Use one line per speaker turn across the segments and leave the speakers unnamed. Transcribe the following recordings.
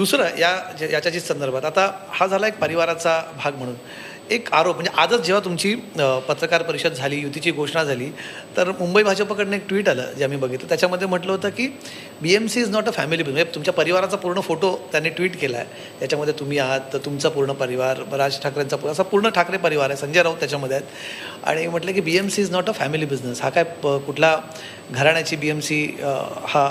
दुसरं याच्याची संदर्भात आता हा झाला एक परिवाराचा भाग म्हणून. एक आरोप म्हणजे आजच जेव्हा तुमची पत्रकार परिषद झाली, युतीची घोषणा झाली, तर मुंबई भाजपकडनं एक ट्विट आलं जे आम्ही बघितलं. त्याच्यामध्ये म्हटलं होतं की BMC is not a family business. म्हणजे तुमच्या परिवाराचा पूर्ण फोटो त्यांनी ट्विट केला आहे. त्याच्यामध्ये तुम्ही आहात, तर तुमचा पूर्ण परिवार, राज ठाकरेंचा असा पूर्ण ठाकरे परिवार आहे, संजय राऊत त्याच्यामध्ये आहेत. आणि म्हटलं की BMC is not a family business. हा काय कुठला घराण्याची BMC हा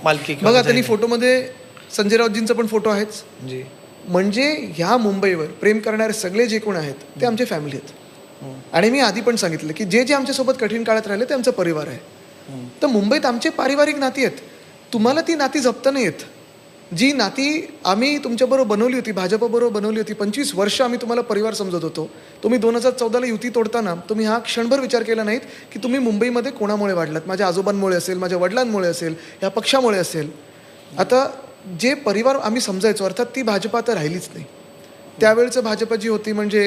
मालकी
बघा त्यांनी फोटोमध्ये संजय राऊतजींचा पण फोटो आहेच.
जी
म्हणजे ह्या मुंबईवर प्रेम करणारे सगळे जे कोण आहेत ते आमचे फॅमिली आहेत. आणि मी आधी पण सांगितलं की जे जे आमच्यासोबत कठीण काळात राहिले ते आमचा परिवार आहे. तर मुंबईत आमचे पारिवारिक नाती आहेत. तुम्हाला ती नाती जपता नाही येत. जी नाती आम्ही तुमच्याबरोबर बनवली होती, भाजपबरोबर बनवली होती, 25 वर्ष आम्ही तुम्हाला परिवार समजत होतो. तुम्ही 2014ला युती तोडताना तुम्ही हा क्षणभर विचार केला नाहीत की तुम्ही मुंबईमध्ये कोणामुळे वाढलात. माझ्या आजोबांमुळे असेल, माझ्या वडिलांमुळे असेल, या पक्षामुळे असेल. आता जे परिवार आम्ही समजायचो, अर्थात ती भाजप आता राहिलीच नाही. त्यावेळचं भाजप जी होती म्हणजे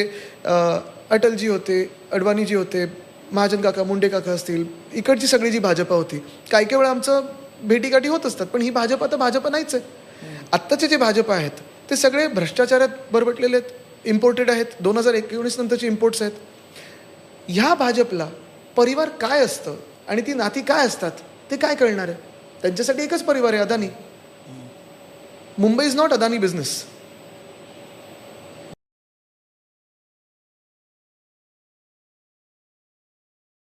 अटलजी होते, अडवाणीजी होते, महाजन काका, मुंडे काका असतील, इकडची सगळी जी भाजपा होती. काही काही वेळा आमचं भेटीगाठी होत असतात, पण ही भाजप आता भाजप नाहीच आहे. आत्ताचे जे भाजप आहेत ते सगळे भ्रष्टाचारात बरबटलेले आहेत, इम्पोर्टेड आहेत, 2019 नंतरचे इम्पोर्ट्स आहेत. ह्या भाजपला परिवार काय असतं आणि ती नाती काय असतात ते काय कळणार आहे. त्यांच्यासाठी एकच परिवार आहे, Adani. Mumbai is not Adani business.